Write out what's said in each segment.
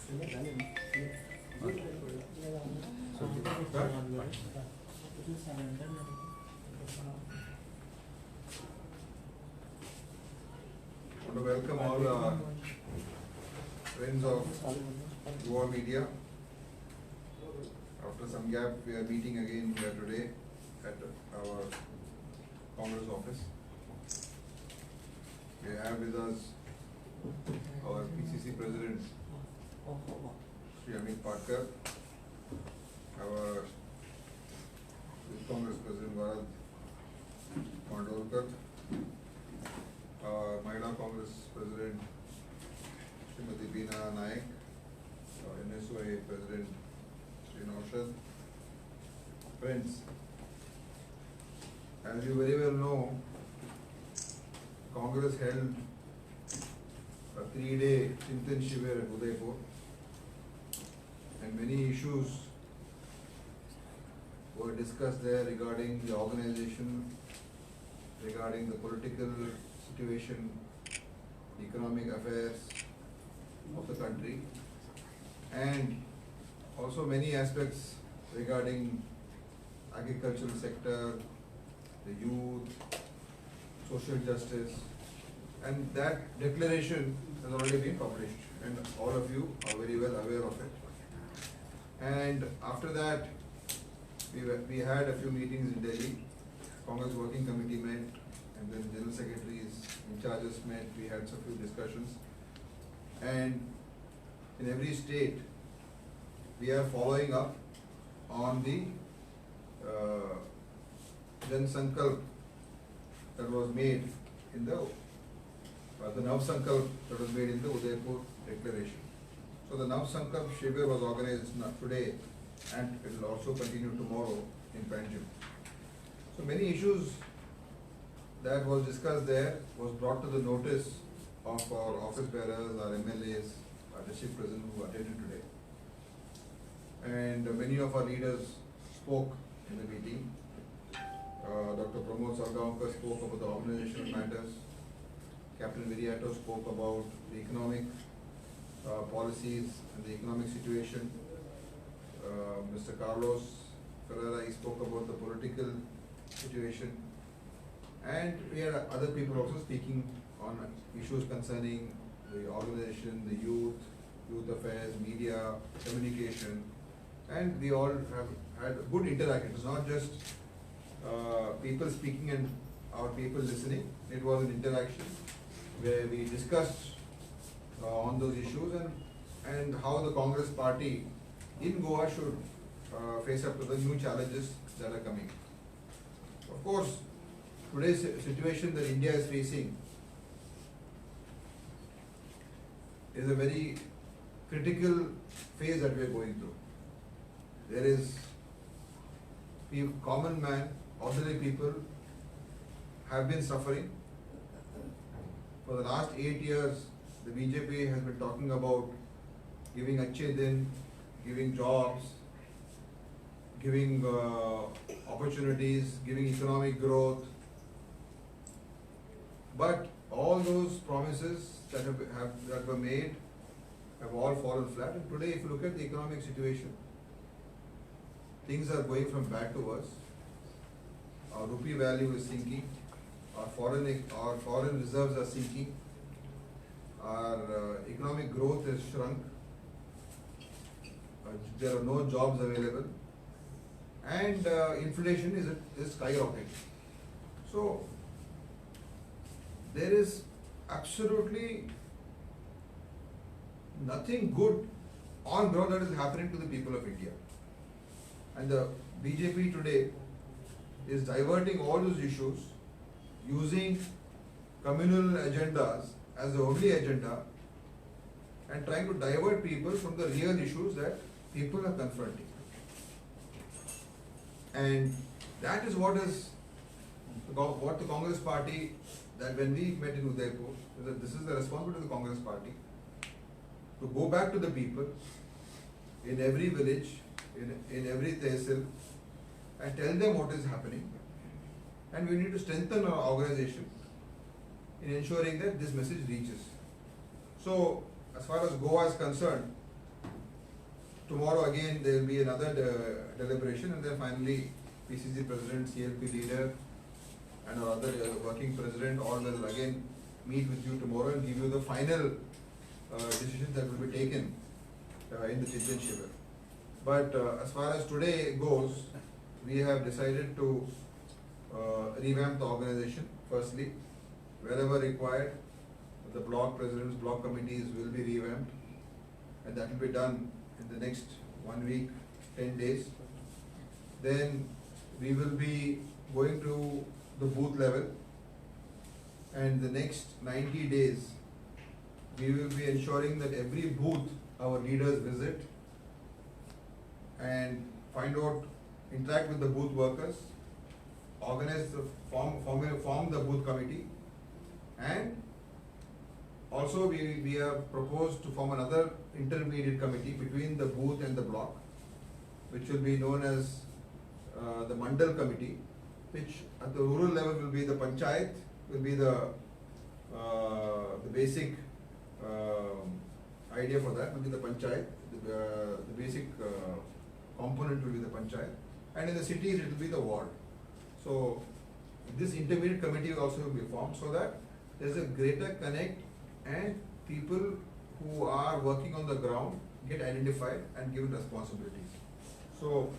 want to welcome all friends of Goa Media. After some gap, we are meeting again here today at our Congress office. We have with us our PCC President, Shri Amit Patkar, our Youth Congress President Varad Mandolkar, our Mahila Congress President Srimati Beena Naik, our NSOA President Shri Naushad. Friends, as you very well know, Congress held a 3-day Chintan Shivir at Udaipur, and many issues were discussed there regarding the organization, regarding the political situation, economic affairs of the country, and also many aspects regarding agricultural sector, the youth, social justice, and that declaration has already been published, and all of you are very well aware of it. And after that, we had a few meetings in Delhi. Congress Working Committee met, and then General Secretaries in charges met. We had some few discussions, and in every state, we are following up on the Jan Sankalp that was made in the Nav Sankalp that was made in the Udaipur declaration. So the Nav Sankalp Shivir was organized today, and it will also continue tomorrow in Panjim. So many issues that was discussed there was brought to the notice of our office bearers, our MLAs, our district president who attended today. And many of our leaders spoke in the meeting. Dr. Pramod Sargaonkar spoke about the organizational matters. Captain Viriato spoke about the economic policies and the economic situation. Mr. Carlos Ferreira spoke about the political situation. And we had other people also speaking on issues concerning the organization, the youth affairs, media, communication. And we all have had a good interaction. It's not just people speaking and our people listening. It was an interaction where we discussed on those issues and how the Congress party in Goa should face up to the new challenges that are coming. Of course, today's situation that India is facing is a very critical phase that we are going through. There is common man, ordinary people have been suffering. For the last 8 years, the BJP has been talking about giving achhe din, giving jobs, giving opportunities, giving economic growth. But all those promises that were made have all fallen flat. And today, if you look at the economic situation, things are going from bad to worse. Our rupee value is sinking. Our foreign reserves are sinking. Our economic growth has shrunk. There are no jobs available, and inflation is skyrocketing. So there is absolutely nothing good on ground that is happening to the people of India. And the BJP today is diverting all those issues using communal agendas as the only agenda and trying to divert people from the real issues that people are confronting. And that is what the Congress party, that when we met in Udaipur, that this is the responsibility of the Congress party to go back to the people in every village, in every tehsil, and tell them what is happening. And we need to strengthen our organization in ensuring that this message reaches. So, as far as Goa is concerned, tomorrow again there will be another deliberation, and then finally PCC president, CLP leader, and our other working president all will again meet with you tomorrow and give you the final decisions that will be taken in the Chintan Shivir. But as far as today goes, we have decided to revamp the organization. Firstly, wherever required, the block presidents, block committees will be revamped, and that will be done in the next 1 week, 10 days. Then we will be going to the booth level, and the next 90 days we will be ensuring that every booth our leaders visit and find out, interact with the booth workers, organize the form the booth committee, and also we have proposed to form another intermediate committee between the booth and the block, which will be known as the Mandal committee, which at the rural level will be the panchayat, will be the basic idea for that will be the panchayat, the basic component will be the panchayat, and in the cities it will be the ward. So this intermediate committee also will be formed so that there is a greater connect and people who are working on the ground get identified and given responsibilities. So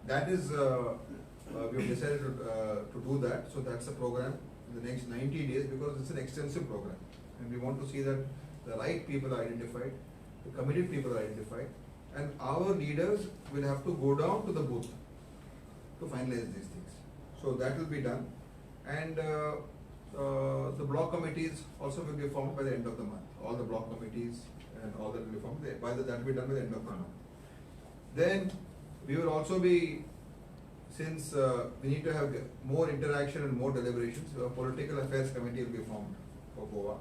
that is we have decided to do that. So that's the program in the next 90 days, because it's an extensive program and we want to see that the right people are identified, the committed people are identified, and our leaders will have to go down to the booth to finalize these things. So that will be done, and the block committees also will be formed by the end of the month. All the block committees and all that will be formed that will be done by the end of the month. Then we will also be, since we need to have more interaction and more deliberations, a political affairs committee will be formed for Goa,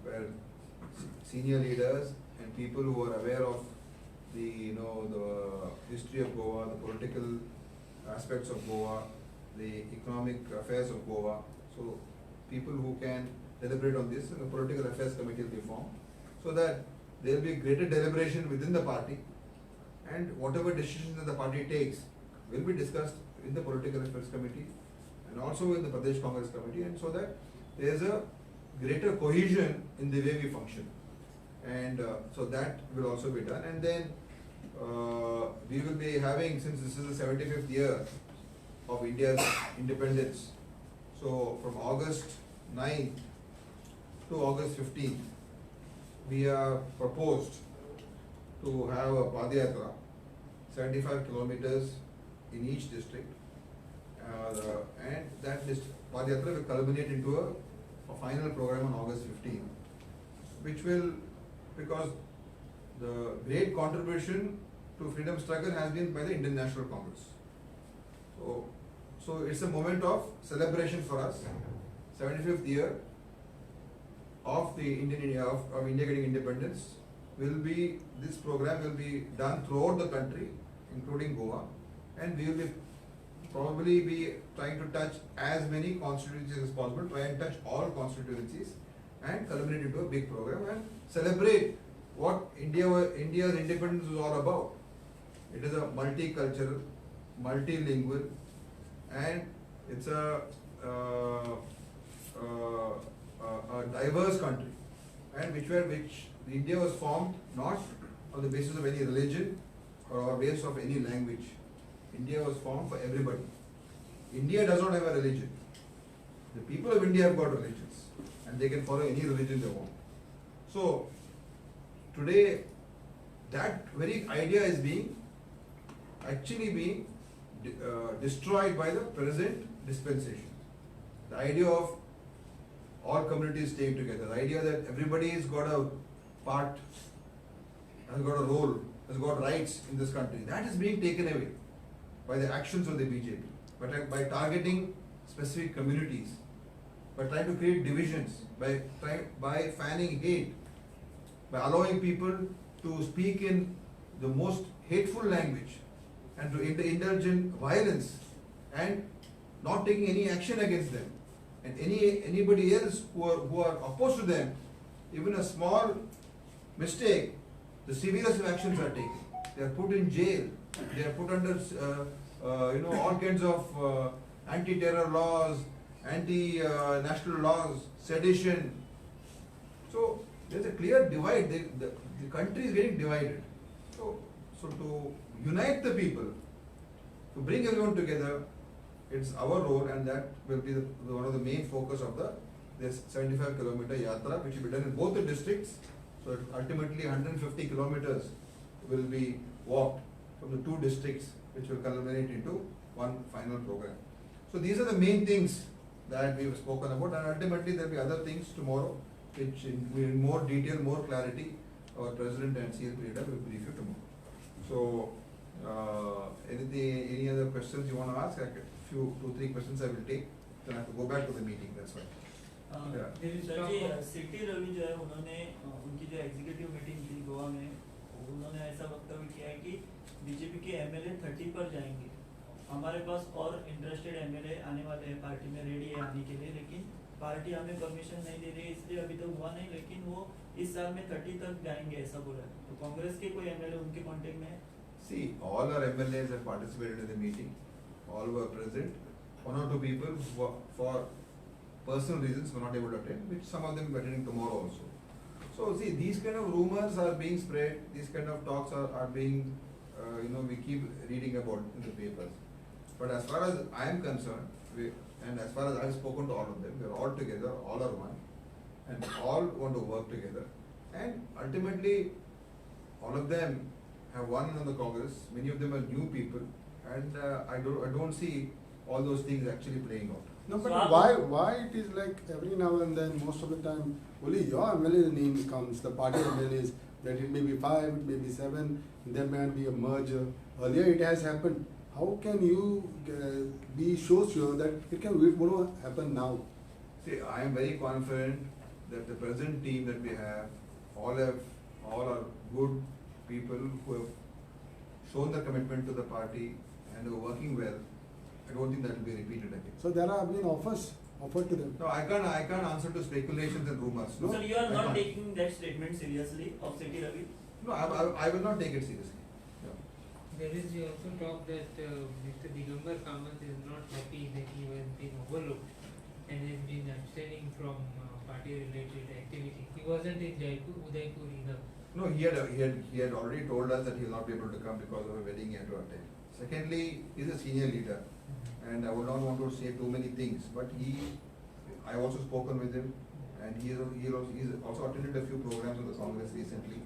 where senior leaders and people who are aware of the the history of Goa, the political aspects of Goa, the economic affairs of Goa. So people who can deliberate on this, and the political affairs committee will be formed, so that there will be greater deliberation within the party, and whatever decisions that the party takes will be discussed in the political affairs committee and also in the Pradesh Congress committee, and so that there is a greater cohesion in the way we function. And so that will also be done. And then we will be having, since this is the 75th year of India's independence, so from August 9th to August 15th, we have proposed to have a Padayatra, 75 kilometers in each district, and that Padayatra will culminate into a final program on August 15th, which will, because the great contribution to freedom struggle has been by the Indian National Congress. So it's a moment of celebration for us. 75th year of the of India getting independence will be, this program will be done throughout the country, including Goa, and we will be probably be trying to touch as many constituencies as possible, try and touch all constituencies and culminate into a big program and celebrate what India's independence is all about. It is a multicultural, multilingual, and it's a diverse country, and which India was formed not on the basis of any religion or on the basis of any language. India was formed for everybody. India does not have a religion. The people of India have got religions, and they can follow any religion they want. So today, that very idea is actually being destroyed by the present dispensation. The idea of all communities staying together, the idea that everybody has got a part, has got a role, has got rights in this country, that is being taken away by the actions of the BJP, but by targeting specific communities, by trying to create divisions, by fanning hate, by allowing people to speak in the most hateful language and to indulge in violence and not taking any action against them, and anybody else who are opposed to them, even a small mistake, the severest actions are taken. they are put in jail, they are put under all kinds of anti-terror laws, anti-national laws, sedition. So there is a clear divide. The country is getting divided. So to unite the people, to bring everyone together, it's our role, and that will be one of the main focus of this 75-kilometer yatra, which will be done in both the districts. So ultimately 150 kilometers will be walked from the two districts, which will culminate into one final program. So these are the main things that we have spoken about, and ultimately there will be other things tomorrow, which in more detail, more clarity, our President and CLP leader will brief you tomorrow. So any other questions you want to ask? Two, three questions I will take. Then I have to go back to the meeting. That's why. C T Ravi जो है उन्होंने उनकी जो executive meeting थी गोवा में, उन्होंने ऐसा वक्तव्य किया है कि बीजेपी के एमएलए 30 पर जाएंगे। हमारे पास और इंटरेस्टेड एमएलए आने वाले हैं, पार्टी में रेडी है आने के लिए, लेकिन पार्टी हमें परमिशन नहीं दे रही है, इसलिए अभी तक हुआ नहीं, लेकिन वो इस साल में 30 तक जाएंगे ऐसा बोला। तो कांग्रेस के कोई एमएलए उनके कांटेक्ट में है? See, all our MLAs have participated in the meeting. All were present. One or two people who for personal reasons were not able to attend, which some of them are attending tomorrow also. So see, these kind of rumors are being spread, these kind of talks are being, we keep reading about in the papers. But as far as I am concerned, and as far as I have spoken to all of them, we are all together, all are one, and all want to work together. And ultimately, all of them have won in the Congress. Many of them are new people, and I don't see all those things actually playing out. No, but why it is like every now and then, most of the time, only your MLA name comes, the party MLAs, that it may be 5, it may be 7, there may be a merger. Earlier it has happened. How can you be so sure that it won't happen now? See, I am very confident that the present team that we have, all are good people who have shown their commitment to the party and who are working well. I don't think that will be repeated again. So there have been offers offered to them. No, I can't answer to speculations and rumors. No, so you are not taking that statement seriously of City Ravi? No, I will not take it seriously. Yeah. There is also talk that Mr. Digambar Kamath is not happy that he has been overlooked and has been abstaining from party-related activity. He wasn't in Udaipur either. No, he had already told us that he will not be able to come because of a wedding he had to attend. Secondly, he is a senior leader, and I would not want to say too many things, but I have also spoken with him, and he also attended a few programs of the Congress recently,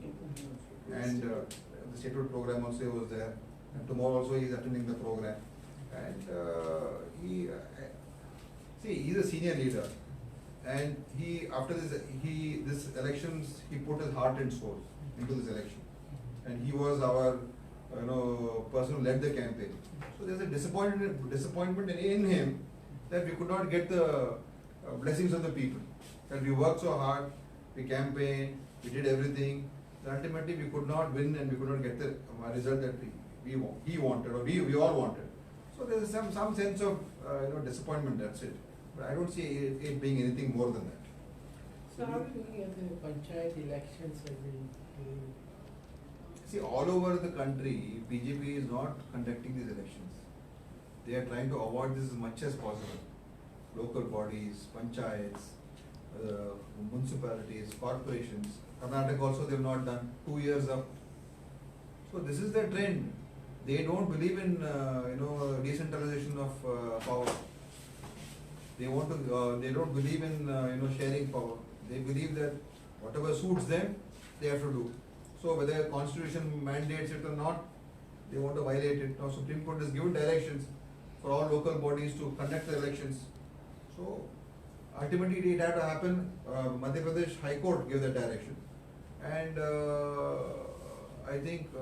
and the statehood program also was there, and tomorrow also he is attending the program, and he is a senior leader, and after this elections he put his heart and soul into this election, and he was our person who led the campaign. So there's a disappointment in him that we could not get the blessings of the people. That we worked so hard, we campaigned, we did everything. Ultimately, we could not win and we could not get the result that he wanted or we all wanted. So there's some sense of disappointment. That's it. But I don't see it being anything more than that. So how are you looking at the panchayat elections have been doing? See, all over the country, BJP is not conducting these elections. They are trying to avoid this as much as possible. Local bodies, panchayats, municipalities, corporations. Karnataka also they have not done. 2 years up. So this is the trend. They don't believe in decentralization of power. They don't believe in sharing power. They believe that whatever suits them, they have to do. So whether constitution mandates it or not, they want to violate it. Now Supreme Court has given directions for all local bodies to conduct the elections. So ultimately it had to happen. Madhya Pradesh High Court gave that direction, and I think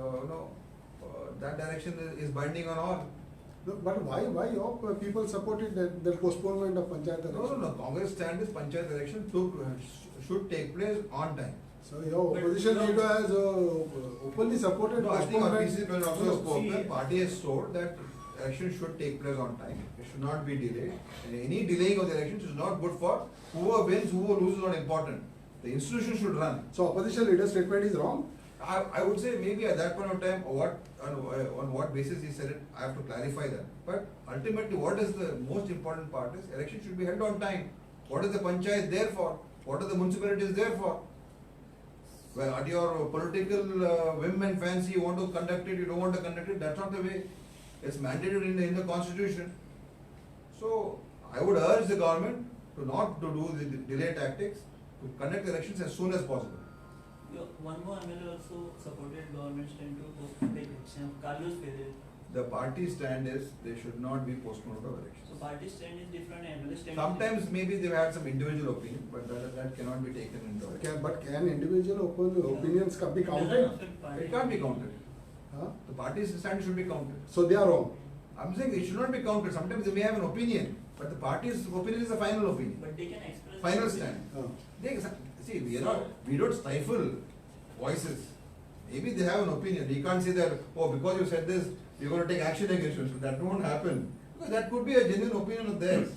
that direction is binding on all. No, but why your people supported the postponement of panchayat election? No. Congress stand is panchayat election should take place on time. So your opposition leader has openly supported No, I think our postponement. PC president also spoke. The party has told that election should take place on time. It should not be delayed. And any delaying of the election is not good for whoever wins, whoever loses is not important. The institution should run. So opposition leader's statement is wrong? I would say maybe at that point of time, on what basis he said it, I have to clarify that. But ultimately, what is the most important part is election should be held on time. What is the panchayat there for? What are the municipalities there for? Well, at your political whim and fancy, you want to conduct it, you don't want to conduct it, that's not the way. It's mandated in the constitution. So, I would urge the government to not to do the delay tactics, to conduct elections as soon as possible. One more MLA also supported government stand to postpone the election. Carlos Perez. The party stand is they should not be postponed of elections. So party stand is different, MLA stand. Sometimes maybe they've had some individual opinion, but that cannot be taken into account. But can individual opinions be counted? It can't be counted. Huh? The party's stand should be counted. So they are wrong. I'm saying it should not be counted. Sometimes they may have an opinion, but the party's opinion is the final opinion. But they can express. Final stand. Huh. See, we don't stifle voices. Maybe they have an opinion. We can't say that, oh, because you said this, we're going to take action against you. So that won't happen. Because that could be a genuine opinion of theirs.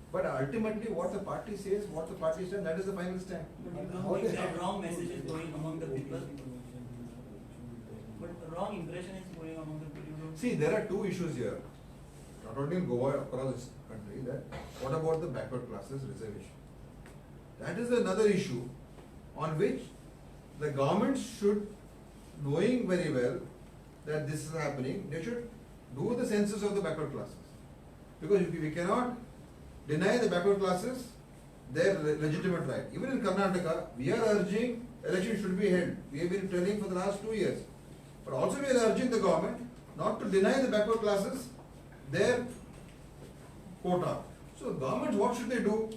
But ultimately, what the party says, what the party stands, that is the final stand. But you don't think that wrong message is going among the people? But wrong impression is going among the people. You don't See, there are two issues here. Not only in Goa, across this country, that what about the backward classes reservation? That is another issue on which the government should, knowing very well that this is happening, they should do the census of the backward classes. Because we cannot deny the backward classes their legitimate right. Even in Karnataka, we are urging elections should be held. We have been telling for the last 2 years. But also we are urging the government not to deny the backward classes their quota. So governments, what should they do?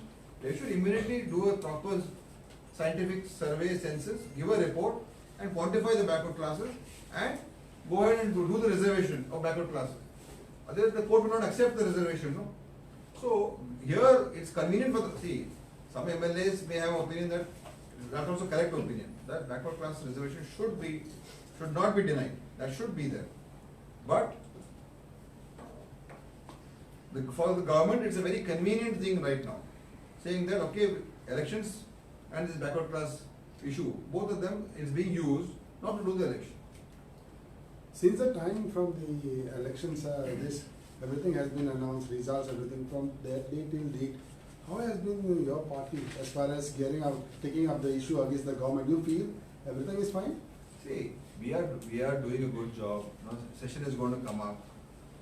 They should immediately do a proper scientific survey, census, give a report and quantify the backward classes and go ahead and do the reservation of backward classes. Otherwise the court will not accept the reservation, no? So here it's convenient for some MLAs may have opinion that that's also correct opinion, that backward class reservation should not be denied. That should be there. But for the government it's a very convenient thing right now. Saying that okay, elections and this backward class issue, both of them is being used not to do the election. Since the time from the elections, everything has been announced, results, everything from that date till date. How has been your party as far as taking up the issue against the government? Do you feel everything is fine? See, we are doing a good job. Now, session is going to come up.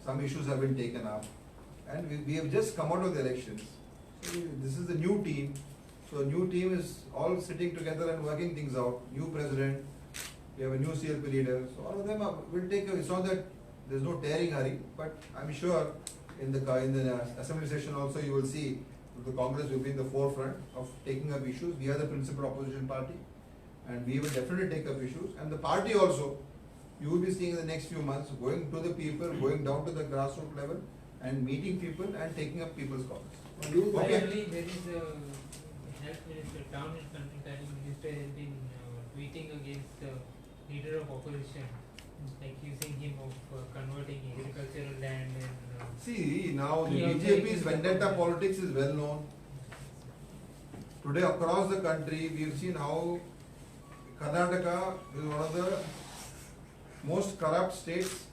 Some issues have been taken up, and we have just come out of the elections. So this is the new team. So new team is all sitting together and working things out. New president, we have a new CLP leader. So all of them will take. It's not that there's no tearing hurry, but I'm sure in the assembly session also you will see the Congress will be in the forefront of taking up issues. We are the principal opposition party, and we will definitely take up issues. And the party also, you will be seeing in the next few months going to the people, going down to the grassroots level, and meeting people and taking up people's causes. Finally, there is a health minister, town and minister has been tweeting against the leader of opposition, like accusing him of converting agricultural land and. See, now the BJP's vendetta politics is well known. Today across the country, we have seen how Karnataka is one of the most corrupt states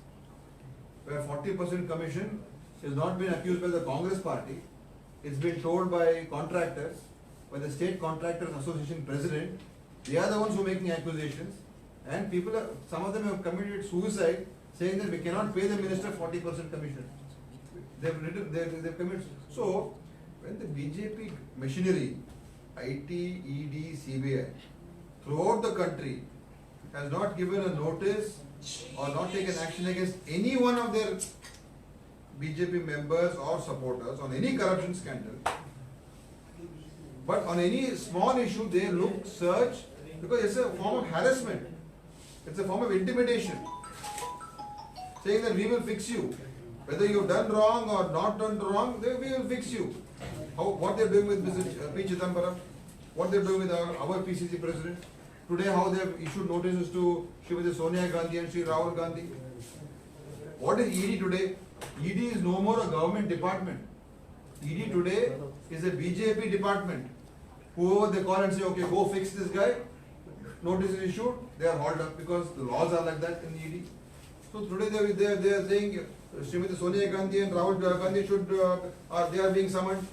where 40% commission has not been accused by the Congress party. It's been told by contractors, by the State Contractors Association president. They are the ones who are making accusations, and some of them have committed suicide, saying that we cannot pay the minister 40% commission. They've committed. So, when the BJP machinery, IT, ED, CBI, throughout the country has not given a notice or not taken action against any one of their BJP members or supporters on any corruption scandal, but on any small issue they search, because it's a form of harassment, it's a form of intimidation, saying that we will fix you. Whether you've done wrong or not done wrong, we will fix you. What they're doing with Mr. P. Chidambaram, what they're doing with our PCC president, today how they have issued notices to Srimati Sonia Gandhi and Sri Rahul Gandhi. What is ED today? ED is no more a government department. ED today is a BJP department. Whoever they call and say, okay, go fix this guy, notice is issued, they are hauled up because the laws are like that in ED. So today they are saying Srimati Sonia Gandhi and Rahul Gandhi should they are being summoned.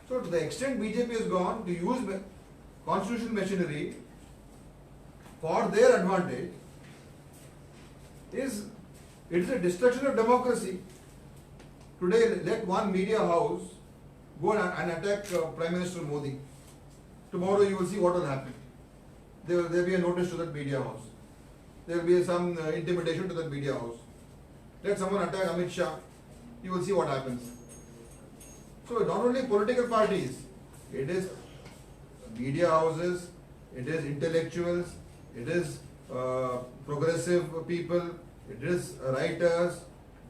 So to the extent BJP has gone to use constitutional machinery for their advantage, it is a destruction of democracy. Today, let one media house go and attack Prime Minister Modi. Tomorrow you will see what will happen. There will be a notice to that media house. There will be some intimidation to that media house. Let someone attack Amit Shah. You will see what happens. So not only political parties, it is media houses, it is intellectuals, it is progressive people, it is writers,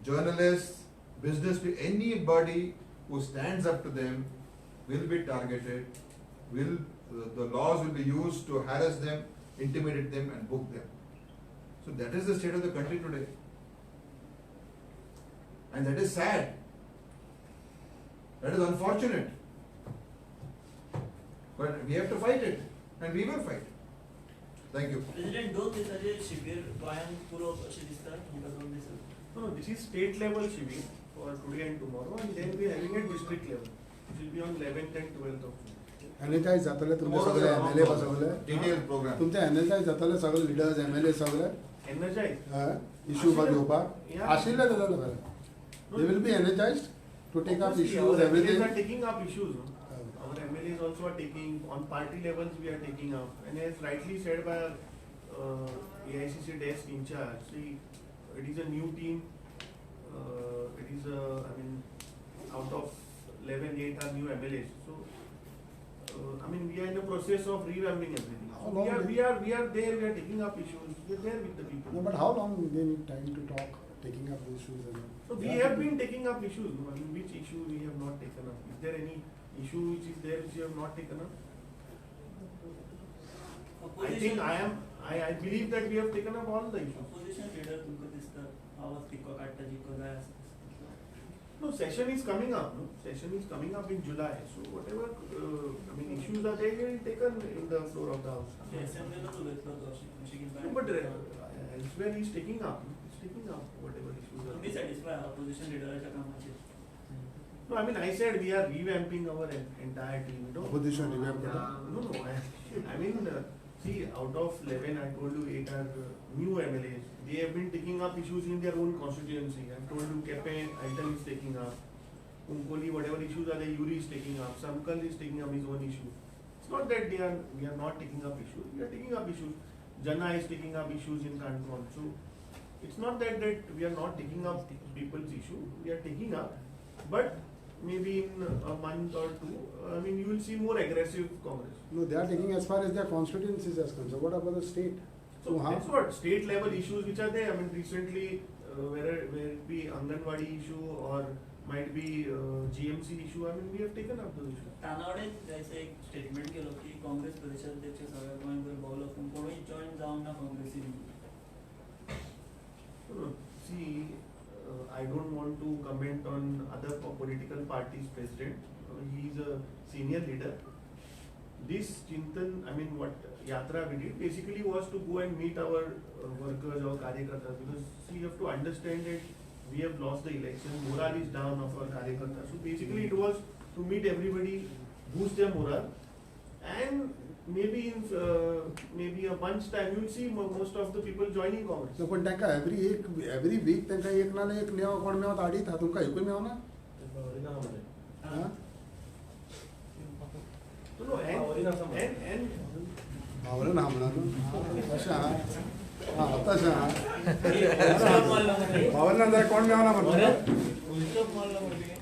journalists, business people, anybody who stands up to them will be targeted, the laws will be used to harass them, intimidate them and book them. So that is the state of the country today. And that is sad. That is unfortunate. But we have to fight it, and we will fight. Thank you. President, दोन दिवसाचे शिबिर गोंयांत पुरोवप अशें दिसता तुमकां दोन दिवस? No, this is state level shivir for today and tomorrow, and then we are having at district level, which will be on 11th and 12th of June. Energize जातले तुमचे Tomorrow सगळे there are एमएलए सगळे detailed program. तुमचे energize जातले सगळे leaders MLA सगळे Energize. Issue बा घेवपाक Yeah. आशिल्ले जातले बरे they will be energized to take up Obviously, issues our MLAs everything are taking up issues. No? Our MLAs also are taking, on party levels we are taking up. And as rightly said by AICC desk in charge, see, it is a new team. It is out of 11, 8 are new MLAs. So, we are in the process of revamping everything. How So long we are there, we are taking up issues, we are there with the people. No, but how long they need time to talk, taking up the issues and So we have been taking up issues. No? Which issue we have not taken up? Is there any issue which is there which you have not taken up? I believe that we have taken up all the issues. Opposition leader तुमकां दिसता आवाज तिको काडटा जिको जाय आसा? No, session is coming up. No, session is coming up in July. So whatever issues are there, will be taken in the floor of the house. असेंब्लीलाच उलयतलो तो अशें कितें No, but elsewhere he is taking up. He's taking up whatever issues are तुमी there. Satisfy opposition लिडराच्या कामाचेर? No, I said we are revamping our entire team. You know? opposition revamp No. See, out of 11, I told you 8 are new MLAs. They have been taking up issues in their own constituency. I told you Kepe, Aitan is taking up. Unkoli, whatever issues are there, Yuri is taking up. Samkal is taking up his own issue. It's not that we are not taking up issues. We are taking up issues. Jana is taking up issues in Kanpur. So, it's not that we are not taking up people's issue. We are taking up. But maybe in a month or two, you will see more aggressive Congress. No, they are taking as far as their constituencies as concerned. What about the state? So that's what state level issues which are there. Recently, where it be Anganwadi issue or might be GMC issue. We have taken up those issues. Tanavade त्याचं एक statement केलं की काँग्रेस प्रदेशाध्यक्ष सगळ्या गोंयभर भोंवलो पूण कोणूय join जावंक ना काँग्रेसीन. See, I don't want to comment on other political parties' president. He is a senior leader. This Chintan, what Yatra we did basically was to go and meet our workers or Karyakartas, because you have to understand that we have lost the election, morale is down of our Karyakartas. So basically it was to meet everybody, boost their morale, and maybe in maybe a month's time you will see most of the people joining Congress. No, पण तांकां every week तांकां एक नाल्यार एक नेवा कोण मेवता आडीता तुमकां एकूय मेवना? हां? No, and भावना ना म्हणा न्हू तशें आहा तशें आहा भावना जाल्यार कोण मेवना म्हणटा.